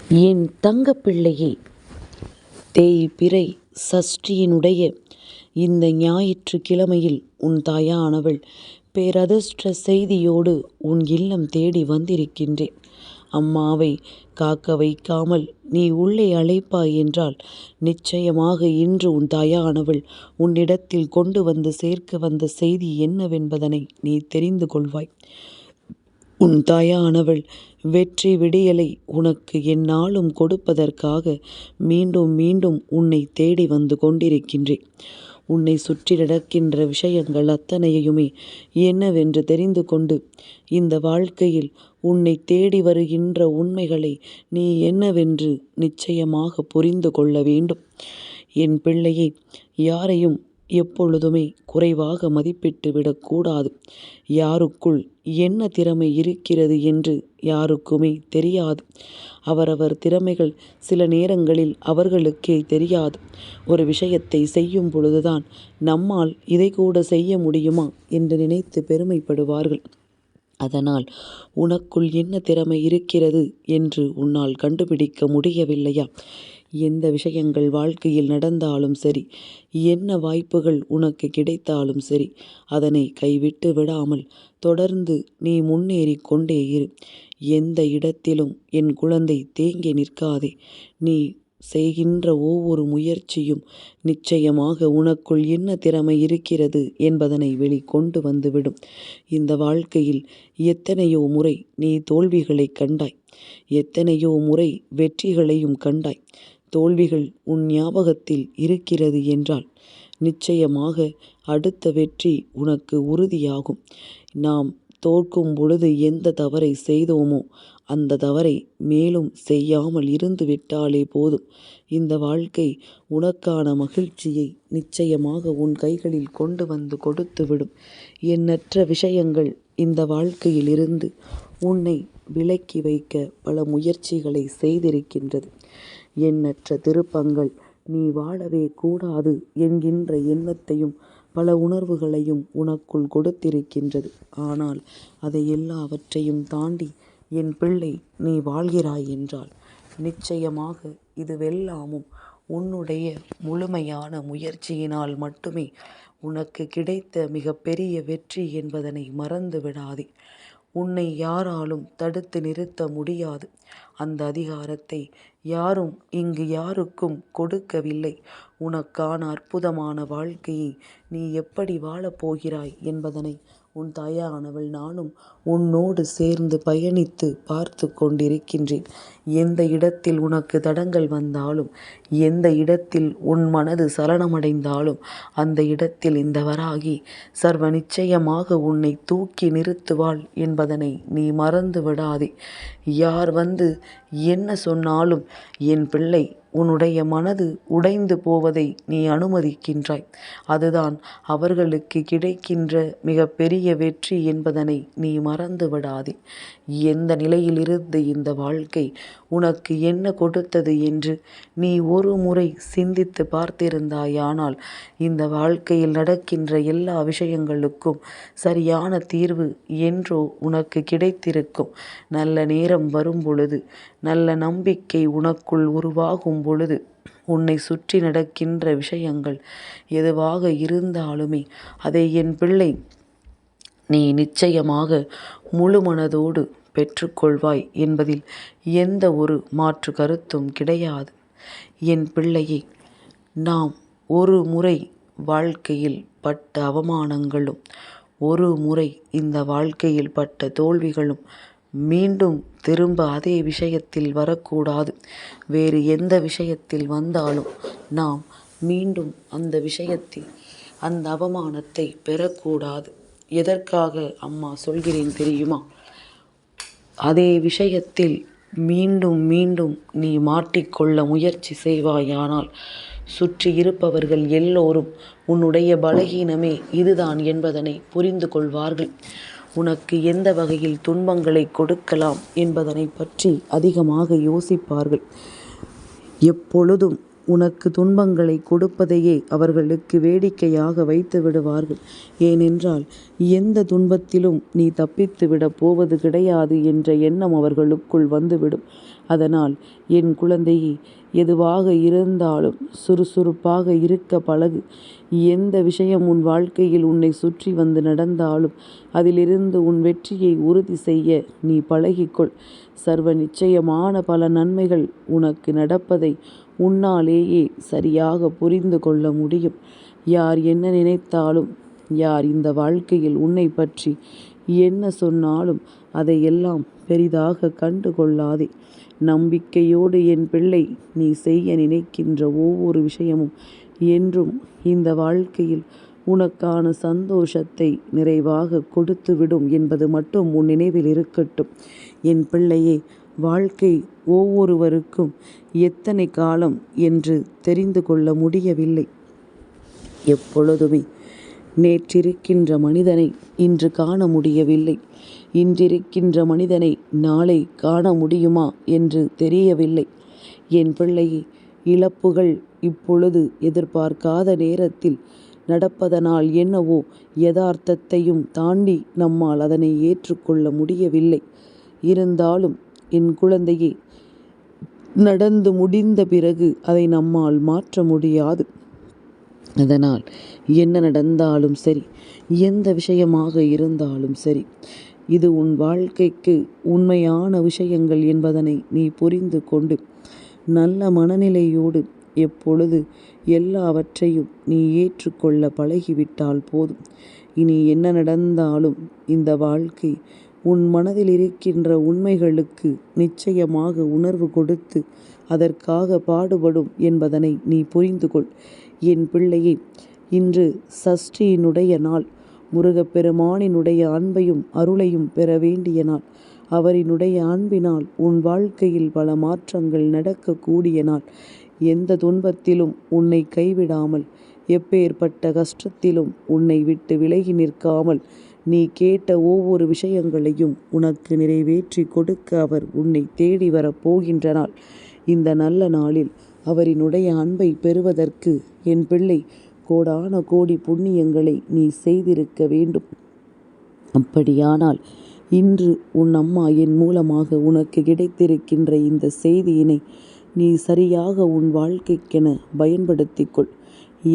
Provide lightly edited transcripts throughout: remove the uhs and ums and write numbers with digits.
என் தங்கப்பிள்ளையே, தேய்பிறை சஷ்டியினுடைய இந்த ஞாயிற்றுக்கிழமையில் உன் தாயானவள் பேரதிர்ஷ்ட செய்தியோடு உன் இல்லம் தேடி வந்திருக்கின்றேன். அம்மாவை காக்க வைக்காமல் நீ உள்ளே அழைப்பாய் என்றால் நிச்சயமாக இன்று உன் தாயானவள் உன்னிடத்தில் கொண்டு வந்து சேர்க்க வந்த செய்தி என்னவென்பதனை நீ தெரிந்து கொள்வாய். உன் தாயானவள் வெற்றி விடியலை உனக்கு எந்நாளும் கொடுப்பதற்காக மீண்டும் மீண்டும் உன்னை தேடி வந்து கொண்டிருக்கின்றேன். உன்னை சுற்றி நடக்கின்ற விஷயங்கள் அத்தனையுமே என்னவென்று தெரிந்து கொண்டு இந்த வாழ்க்கையில் உன்னை தேடி வருகின்ற உண்மைகளை நீ என்னவென்று நிச்சயமாக புரிந்து கொள்ள வேண்டும். என் பிள்ளையை, யாரையும் எப்பொழுதுமே குறைவாக மதிப்பிட்டு விடக்கூடாது. யாருக்குள் என்ன திறமை இருக்கிறது என்று யாருக்குமே தெரியாது. அவரவர் திறமைகள் சில நேரங்களில் அவர்களுக்கே தெரியாது. ஒரு விஷயத்தை செய்யும் பொழுதுதான் நம்மால் இதை கூட செய்ய முடியுமா என்று நினைத்து பெருமைப்படுவார்கள். அதனால் உனக்குள் என்ன திறமை இருக்கிறது என்று உன்னால் கண்டுபிடிக்க முடியவில்லையா? எந்த விஷயங்கள் வாழ்க்கையில் நடந்தாலும் சரி, என்ன வாய்ப்புகள் உனக்கு கிடைத்தாலும் சரி, அதனை கைவிட்டு விடாமல் தொடர்ந்து நீ முன்னேறி கொண்டே இரு. எந்த இடத்திலும் என் குழந்தை தேங்கி நிற்காதே. நீ செய்கின்ற ஒவ்வொரு முயற்சியும் நிச்சயமாக உனக்குள் என்ன திறமை இருக்கிறது என்பதனை வெளிக்கொண்டு வந்துவிடும். இந்த வாழ்க்கையில் எத்தனையோ முறை நீ தோல்விகளை கண்டாய், எத்தனையோ முறை வெற்றிகளையும் கண்டாய். தோல்விகள் உன் ஞாபகத்தில் இருக்கிறது என்றால் நிச்சயமாக அடுத்த வெற்றி உனக்கு உறுதியாகும். நாம் தோற்கும் பொழுது எந்த தவறை செய்தோமோ அந்த தவறை மேலும் செய்யாமல் இருந்து விட்டாலே போதும். இந்த வாழ்க்கை உனக்கான மகிழ்ச்சியை நிச்சயமாக உன் கைகளில் கொண்டு வந்து கொடுத்துவிடும். எண்ணற்ற விஷயங்கள் இந்த வாழ்க்கையில் இருந்து உன்னை விலக்கி வைக்க பல முயற்சிகளை செய்திருக்கின்றது. எண்ணற்ற திருப்பங்கள் நீ வாழவே கூடாது என்கின்ற எண்ணத்தையும் பல உணர்வுகளையும் உனக்குள் கொடுத்திருக்கின்றது. ஆனால் அதை எல்லாவற்றையும் தாண்டி என் பிள்ளை நீ வாழ்கிறாய் என்றால் நிச்சயமாக இதுவெல்லாமும் உன்னுடைய முழுமையான முயற்சியினால் மட்டுமே உனக்கு கிடைத்த மிகப்பெரிய வெற்றி என்பதனை மறந்து விடாதே. உன்னை யாராலும் தடுத்து நிறுத்த முடியாது. அந்த அதிகாரத்தை யாரும் இங்கு யாருக்கும் கொடுக்கவில்லை. உனக்கான அற்புதமான வாழ்க்கையை நீ எப்படி வாழப்போகிறாய் என்பதனை உன் தாயானவள் நானும் உன்னோடு சேர்ந்து பயணித்து பார்த்து கொண்டிருக்கின்றேன். எந்த இடத்தில் உனக்கு தடங்கள் வந்தாலும், எந்த இடத்தில் உன் மனது சலனமடைந்தாலும் அந்த இடத்தில் இந்த வராகி சர்வ நிச்சயமாக உன்னை தூக்கி நிறுத்துவாள் என்பதனை நீ மறந்து விடாதே. யார் வந்து என்ன சொன்னாலும் என் பிள்ளை, உன்னுடைய மனது உடைந்து போவதை நீ அனுமதிக்கின்றாய். அதுதான் அவர்களுக்கு கிடைக்கின்ற மிகப்பெரிய வெற்றி என்பதனை நீ மறந்து விடாதே. எந்த நிலையிலிருந்து இந்த வாழ்க்கை உனக்கு என்ன கொடுத்தது என்று நீ ஒரு முறை சிந்தித்து பார்த்திருந்தாயானால் இந்த வாழ்க்கையில் நடக்கின்ற எல்லா விஷயங்களுக்கும் சரியான தீர்வு என்றோ உனக்கு கிடைத்திருக்கும். நல்ல நேரம் வரும் பொழுது, நல்ல நம்பிக்கை உனக்குள் உருவாகும் பொழுது, உன்னை சுற்றி நடக்கின்ற விஷயங்கள் எதுவாக இருந்தாலுமே அதை என் பிள்ளை நீ நிச்சயமாக முழு மனதோடு பெற்றுக்கொள்வாய் என்பதில் எந்த ஒரு மாற்று கருத்தும் கிடையாது. என் பிள்ளையை, நாம் ஒரு முறை வாழ்க்கையில் பட்ட அவமானங்களும், ஒரு முறை இந்த வாழ்க்கையில் பட்ட தோல்விகளும் மீண்டும் திரும்ப அதே விஷயத்தில் வரக்கூடாது. வேறு எந்த விஷயத்தில் வந்தாலும் நாம் மீண்டும் அந்த விஷயத்தில் அந்த அவமானத்தை பெறக்கூடாது. எதற்காக அம்மா சொல்கிறேன் தெரியுமா? அதே விஷயத்தில் மீண்டும் மீண்டும் நீ மாட்டிக்கொள்ள முயற்சி செய்வாயானால் சுற்றி இருப்பவர்கள் எல்லோரும் உன்னுடைய பலகீனமே இதுதான் என்பதனை புரிந்து கொள்வார்கள். உனக்கு எந்த வகையில் துன்பங்களை கொடுக்கலாம் என்பதனை பற்றி அதிகமாக யோசிப்பார்கள். எப்பொழுதும் உனக்கு துன்பங்களை கொடுப்பதையே அவர்களுக்கு வேடிக்கையாக வைத்து விடுவார்கள். ஏனென்றால் எந்த துன்பத்திலும் நீ தப்பித்து விட போவது கிடையாது என்ற எண்ணம் அவர்களுக்குள் வந்துவிடும். அதனால் என் குழந்தையே, எதுவாக இருந்தாலும் சுறுசுறுப்பாக இருக்க பழகு. எந்த விஷயம் உன் வாழ்க்கையில் உன்னை சுற்றி வந்து நடந்தாலும் அதிலிருந்து உன் வெற்றியை உறுதி செய்ய நீ பழகிக்கொள். சர்வ நிச்சயமான பல நன்மைகள் உனக்கு நடப்பதை உன்னாலேயே சரியாக புரிந்து கொள்ள முடியும். யார் என்ன நினைத்தாலும், யார் இந்த வாழ்க்கையில் உன்னை பற்றி என்ன சொன்னாலும் அதையெல்லாம் பெரிதாக கண்டு கொள்ளாதே. நம்பிக்கையோடு என் பிள்ளை, நீ செய்ய நினைக்கின்ற ஒவ்வொரு விஷயமும் என்றும் இந்த வாழ்க்கையில் உனக்கான சந்தோஷத்தை நிறைவாக கொடுத்துவிடும் என்பது மட்டும் உன் நினைவில் இருக்கட்டும். என் பிள்ளையே, வாழ்க்கை ஒவ்வொருவருக்கும் எத்தனை காலம் என்று தெரிந்து கொள்ள முடியவில்லை. எப்பொழுதுமே நேற்றிருக்கின்ற மனிதனை இன்று காண முடியவில்லை. இன்றிருக்கின்ற மனிதனை நாளை காண முடியுமா என்று தெரியவில்லை. என் பிள்ளையே, இழப்புகள் இப்பொழுது எதிர்பார்க்காத நேரத்தில் நடப்பதனால் என்னவோ யதார்த்தத்தையும் தாண்டி நம்மால் அதனை ஏற்றுக்கொள்ள முடியவில்லை. இருந்தாலும் என் குழந்தையே, நடந்து முடிந்த பிறகு அதை நம்மால் மாற்ற முடியாது. அதனால் என்ன நடந்தாலும் சரி, எந்த விஷயமாக இருந்தாலும் சரி, இது உன் வாழ்க்கைக்கு உண்மையான விஷயங்கள் என்பதனை நீ புரிந்து கொண்டு நல்ல மனநிலையோடு எப்பொழுது எல்லாவற்றையும் நீ ஏற்றுக்கொள்ள பழகிவிட்டால் போதும். இனி என்ன நடந்தாலும் இந்த வாழ்க்கை உன் மனதில் இருக்கின்ற உண்மைகளுக்கு நிச்சயமாக உணர்வு கொடுத்து அதற்காக பாடுபடும் என்பதனை நீ புரிந்து கொள். என் பிள்ளையே, இன்று சஷ்டியினுடைய நாள். முருகப்பெருமானினுடைய அன்பையும் அருளையும் பெற வேண்டிய நாள். அவரினுடைய அன்பினால் உன் வாழ்க்கையில் பல மாற்றங்கள் நடக்கக்கூடிய நாள். எந்த துன்பத்திலும் உன்னை கைவிடாமல், எப்பேற்பட்ட கஷ்டத்திலும் உன்னை விட்டு விலகி நிற்காமல், நீ கேட்ட ஒவ்வொரு விஷயங்களையும் உனக்கு நிறைவேற்றி கொடுக்க அவர் உன்னை தேடி வரப்போகின்ற நாள். இந்த நல்ல நாளில் அவரினுடைய அன்பை பெறுவதற்கு என் பிள்ளை கோடான கோடி புண்ணியங்களை நீ செய்திருக்க வேண்டும். அப்படியானால் இன்று உன் அம்மா என் மூலமாக உனக்கு கிடைத்திருக்கின்ற இந்த செய்தியினை நீ சரியாக உன் வாழ்க்கைக்கென பயன்படுத்திக்கொள்.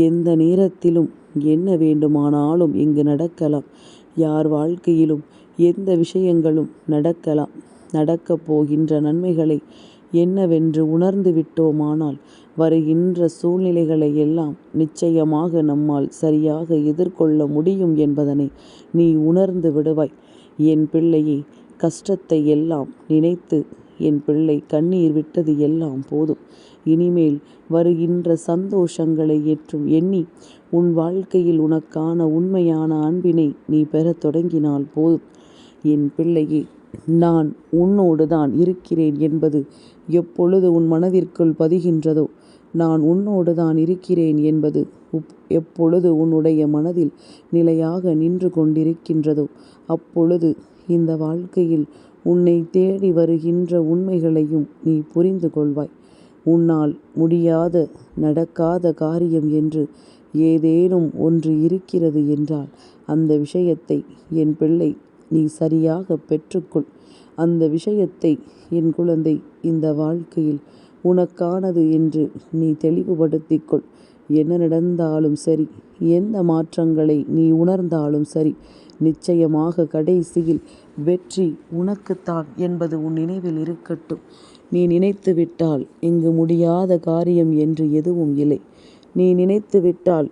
எந்த நேரத்திலும் என்ன வேண்டுமானாலும் இங்கு நடக்கலாம். யார் வாழ்க்கையிலும் எந்த விஷயங்களும் நடக்கலாம். நடக்கப் போகின்ற நன்மைகளை என்னவென்று உணர்ந்து விட்டோமானால் வருகின்ற சூழ்நிலைகளை எல்லாம் நிச்சயமாக நம்மால் சரியாக எதிர்கொள்ள முடியும் என்பதனை நீ உணர்ந்து விடுவாய். என் பிள்ளையே, கஷ்டத்தை எல்லாம் நினைத்து என் பிள்ளை கண்ணீர் விட்டது எல்லாம் போதும். இனிமேல் வருகின்ற சந்தோஷங்களை ஏற்றும் எண்ணி உன் வாழ்க்கையில் உனக்கான உண்மையான அன்பினை நீ பெறத் தொடங்கினால் போதும். என் பிள்ளையே, நான் உன்னோடு தான் இருக்கிறேன் என்பது எப்பொழுது உன் மனதிற்குள் பதிகின்றதோ, நான் உன்னோடு தான் இருக்கிறேன் என்பது எப்பொழுது உன்னுடைய மனதில் நிலையாக நின்று கொண்டிருக்கின்றதோ, அப்பொழுது இந்த வாழ்க்கையில் உன்னை தேடி வருகின்ற உண்மைகளையும் நீ புரிந்து கொள்வாய். உன்னால் முடியாத, நடக்காத காரியம் என்று ஏதேனும் ஒன்று இருக்கிறது என்றால் அந்த விஷயத்தை என் பிள்ளை நீ சரியாக பெற்றுக்கொள். அந்த விஷயத்தை என் குழந்தை இந்த வாழ்க்கையில் உனக்கானது என்று நீ தெளிவுபடுத்திக்கொள். என்ன நடந்தாலும் சரி, எந்த மாற்றங்களை நீ உணர்ந்தாலும் சரி, நிச்சயமாக கடைசியில் வெற்றி உனக்குத்தான் என்பது உன் நினைவில் இருக்கட்டும். நீ நினைத்து விட்டால் இங்கு முடியாத காரியம் என்று எதுவும் இல்லை. நீ நினைத்து விட்டால்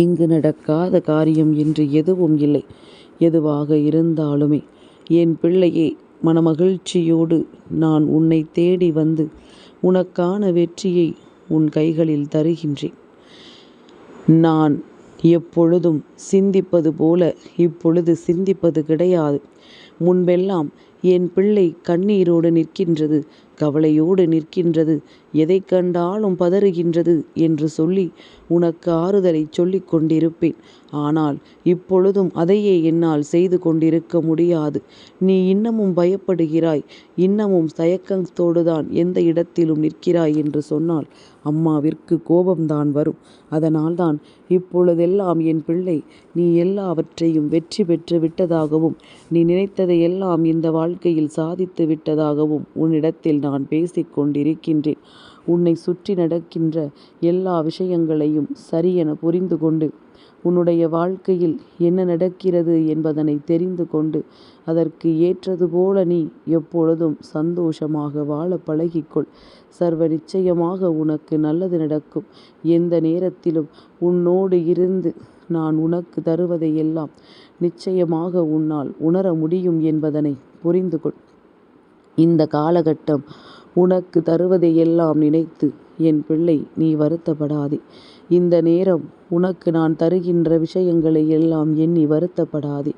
இங்கு நடக்காத காரியம் என்று எதுவும் இல்லை. எதுவாக இருந்தாலுமே என் பிள்ளையே, மனமகிழ்ச்சியோடு நான் உன்னை தேடி வந்து உனக்கான வெற்றியை உன் கைகளில் தருகின்றேன். நான் எப்பொழுதும் சிந்திப்பது போல இப்பொழுது சிந்திப்பது கிடையாது. முன்பெல்லாம் என் பிள்ளை கண்ணீரோடு நிற்கின்றது, கவலையோடு நிற்கின்றது எதை கண்டாலும் பதறுகின்றது என்று சொல்லி உனக்கு ஆறுதலை சொல்லிக் கொண்டிருப்பேன். ஆனால் இப்பொழுதும் அதையே என்னால் செய்து கொண்டிருக்க முடியாது. நீ இன்னமும் பயப்படுகிறாய், இன்னமும் தயக்கத்தோடுதான் எந்த இடத்திலும் நிற்கிறாய் என்று சொன்னால் அம்மாவிற்கு கோபம்தான் வரும். அதனால்தான் இப்பொழுதெல்லாம் என் பிள்ளை, நீ எல்லாவற்றையும் வெற்றி பெற்று விட்டதாகவும் நீ நினைத்ததையெல்லாம் இந்த வாழ்க்கையில் சாதித்து விட்டதாகவும் உன்னிடத்தில் நான் பேசிக் கொண்டிருக்கின்றேன். உன்னை சுற்றி நடக்கின்ற எல்லா விஷயங்களையும் சரியென புரிந்து கொண்டு உன்னுடைய வாழ்க்கையில் என்ன நடக்கிறது என்பதனை தெரிந்து கொண்டு அதற்கு ஏற்றது போல நீ எப்பொழுதும் சந்தோஷமாக வாழ பழகிக்கொள். சர்வ நிச்சயமாக உனக்கு நல்லது நடக்கும். எந்த நேரத்திலும் உன்னோடு இருந்து நான் உனக்கு தருவதையெல்லாம் நிச்சயமாக உன்னால் உணர முடியும் என்பதனை புரிந்து கொள். இந்த காலகட்டம் உனக்கு தருவதையெல்லாம் நினைத்து என் பிள்ளை நீ வருத்தப்படாதே. இந்த நேரம் உனக்கு நான் தருகின்ற விஷயங்களை எல்லாம் எண்ணி வருத்தப்படாதே.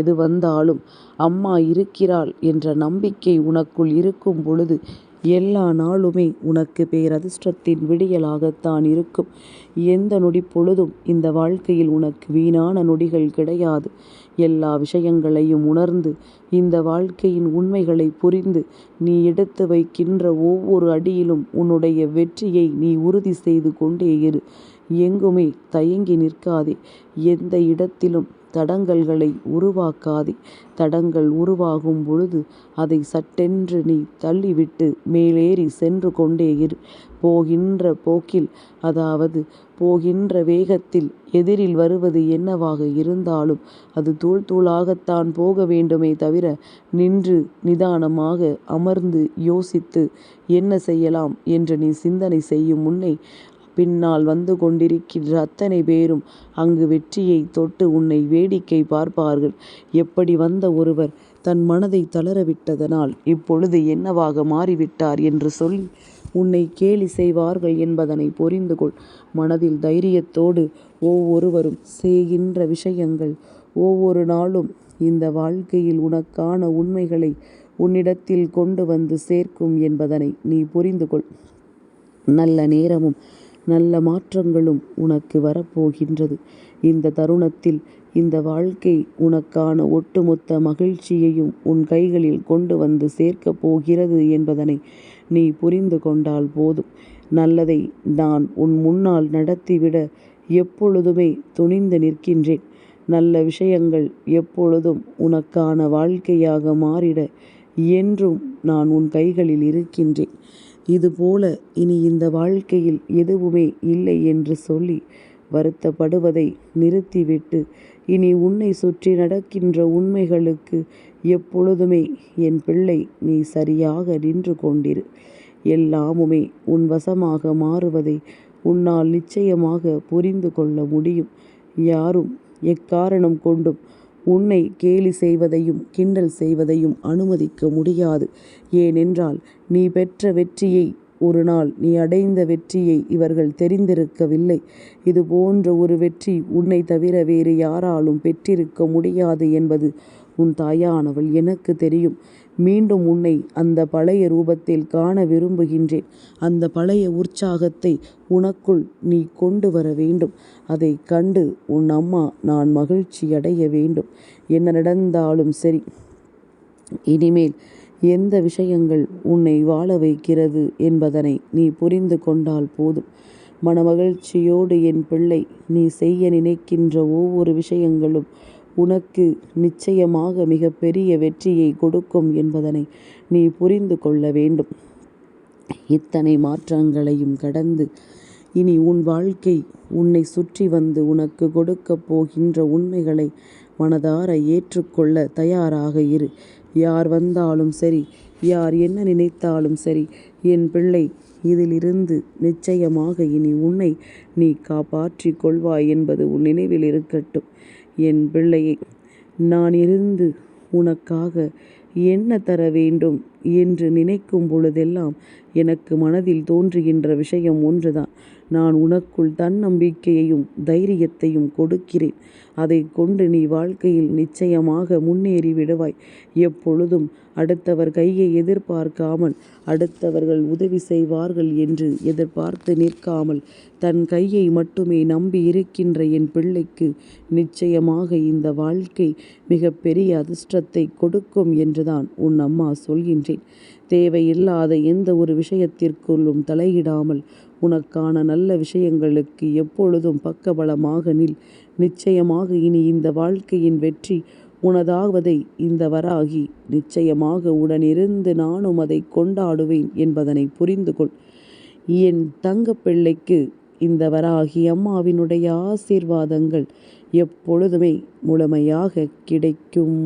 எது வந்தாலும் அம்மா இருக்கிறாள் என்ற நம்பிக்கை உனக்குள் இருக்கும் பொழுது எல்லா நாளுமே உனக்கு பேரதிர்ஷ்டத்தின் விடியலாகத்தான் இருக்கும். எந்த நொடி பொழுதும் இந்த வாழ்க்கையில் உனக்கு வீணான நொடிகள் கிடையாது. எல்லா விஷயங்களையும் உணர்ந்து இந்த வாழ்க்கையின் உண்மைகளை புரிந்து நீ எடுத்து வைக்கின்ற ஒவ்வொரு அடியிலும் உன்னுடைய வெற்றியை நீ உறுதி செய்து கொண்டே இரு. எங்குமே தயங்கி நிற்காதே. எந்த இடத்திலும் தடங்கல்களை உருவாக்காதே. தடங்கள் உருவாகும் பொழுது அதை சட்டென்று நீ தள்ளிவிட்டு மேலேறி சென்று கொண்டே இரு. போகின்ற போக்கில், அதாவது போகின்ற வேகத்தில் எதிரில் வருவது என்னவாக இருந்தாலும் அது தூள் தூளாகத்தான் போக வேண்டுமே தவிர நின்று நிதானமாக அமர்ந்து யோசித்து என்ன செய்யலாம் என்று நீ சிந்தனை செய்யும் முன்னே பின்னால் வந்து கொண்டிருக்கின்ற அத்தனை பேரும் அங்கு வெற்றியை தொட்டு உன்னை வேடிக்கை பார்ப்பார்கள். எப்படி வந்த ஒருவர் தன் மனதை தளரவிட்டதனால் இப்பொழுது என்னவாக மாறிவிட்டார் என்று சொல்லி உன்னை கேலி செய்வார்கள் என்பதனை புரிந்து கொள். மனதில் தைரியத்தோடு ஒவ்வொருவரும் செய்கின்ற விஷயங்கள் ஒவ்வொரு நாளும் இந்த வாழ்க்கையில் உனக்கான உண்மைகளை உன்னிடத்தில் கொண்டு வந்து சேர்க்கும் என்பதனை நீ புரிந்து கொள். நல்ல நேரமும் நல்ல மாற்றங்களும் உனக்கு வரப்போகின்றது. இந்த தருணத்தில் இந்த வாழ்க்கை உனக்கான ஒட்டுமொத்த மகிழ்ச்சியையும் உன் கைகளில் கொண்டு வந்து சேர்க்கப் போகிறது என்பதனை நீ புரிந்து கொண்டால் போதும். நல்லதை நான் உன் முன்னால் நடத்திவிட எப்பொழுதுமே துணிந்து நிற்கின்றேன். நல்ல விஷயங்கள் எப்பொழுதும் உனக்கான வாழ்க்கையாக மாறிட என்றும் நான் உன் கைகளில் இருக்கின்றேன். இதுபோல இனி இந்த வாழ்க்கையில் எதுவுமே இல்லை என்று சொல்லி வருத்தப்படுவதை நிறுத்திவிட்டு இனி உன்னை சுற்றி நடக்கின்ற உண்மைகளுக்கு எப்பொழுதுமே என் பிள்ளை நீ சரியாக நின்று கொண்டிரு. எல்லாமுமே உன் வசமாக மாறுவதை உன்னால் நிச்சயமாக புரிந்து கொள்ள முடியும். யாரும் எக்காரணம் கொண்டும் உன்னை கேலி செய்வதையும் கிண்டல் செய்வதையும் அனுமதிக்க முடியாது. ஏனென்றால் நீ பெற்ற வெற்றியை, ஒரு நாள் நீ அடைந்த வெற்றியை இவர்கள் தெரிந்திருக்கவில்லை. இது போன்ற ஒரு வெற்றி உன்னை தவிர வேறு யாராலும் பெற்றிருக்க முடியாது என்பது உன் தாயானவள் எனக்கு தெரியும். மீண்டும் உன்னை அந்த பழைய ரூபத்தில் காண விரும்புகின்றேன். அந்த பழைய உற்சாகத்தை உனக்குள் நீ கொண்டு வர வேண்டும். அதை கண்டு உன் அம்மா நான் மகிழ்ச்சி அடைய வேண்டும். என்ன நடந்தாலும் சரி, இனிமேல் எந்த விஷயங்கள் உன்னை வாழ வைக்கிறது என்பதனை நீ புரிந்து கொண்டால் போதும். மனமகிழ்ச்சியோடு என் பிள்ளை நீ செய்ய நினைக்கின்ற ஒவ்வொரு விஷயங்களும் உனக்கு நிச்சயமாக மிகப்பெரிய வெற்றியை கொடுக்கும் என்பதனை நீ புரிந்து கொள்ள வேண்டும். இத்தனை மாற்றங்களையும் கடந்து இனி உன் வாழ்க்கை உன்னை சுற்றி வந்து உனக்கு கொடுக்கப் போகின்ற உண்மைகளை மனதார ஏற்றுக்கொள்ள தயாராக இரு. யார் வந்தாலும் சரி, யார் என்ன நினைத்தாலும் சரி, என் பிள்ளை இதிலிருந்து நிச்சயமாக இனி உன்னை நீ காப்பாற்றிக் கொள்வாய் என்பது உன் நினைவில் இருக்கட்டும். என் பிள்ளையை, நான் இருந்து உனக்காக என்ன தர வேண்டும் என்று நினைக்கும் பொழுதெல்லாம் எனக்கு மனதில் தோன்றுகின்ற விஷயம் ஒன்றுதான். நான் உனக்குள் தன்னம்பிக்கையையும் தைரியத்தையும் கொடுக்கிறேன். அதை கொண்டு நீ வாழ்க்கையில் நிச்சயமாக முன்னேறி விடுவாய். எப்பொழுதும் அடுத்தவர் கையை எதிர்பார்க்காமல், அடுத்தவர்கள் உதவி செய்வார்கள் என்று எதிர்பார்த்து நிற்காமல், தன் கையை மட்டுமே நம்பி இருக்கின்ற என் பிள்ளைக்கு நிச்சயமாக இந்த வாழ்க்கை மிகப்பெரிய அதிர்ஷ்டத்தை கொடுக்கும் என்றுதான் உன் அம்மா சொல்கின்றேன். தேவையில்லாத எந்த ஒரு விஷயத்திற்குள்ளும் தலையிடாமல் உனக்கான நல்ல விஷயங்களுக்கு எப்பொழுதும் பக்கபலமாக நில். நிச்சயமாக இனி இந்த வாழ்க்கையின் வெற்றி உனதாவதை இந்த வராகி நிச்சயமாக உடனிருந்து நானும் அதை கொண்டாடுவேன் என்பதனை புரிந்து கொள். என் தங்கப்பிள்ளைக்கு இந்த வராகி அம்மாவினுடைய ஆசீர்வாதங்கள் எப்பொழுதுமே முழுமையாக கிடைக்கும்.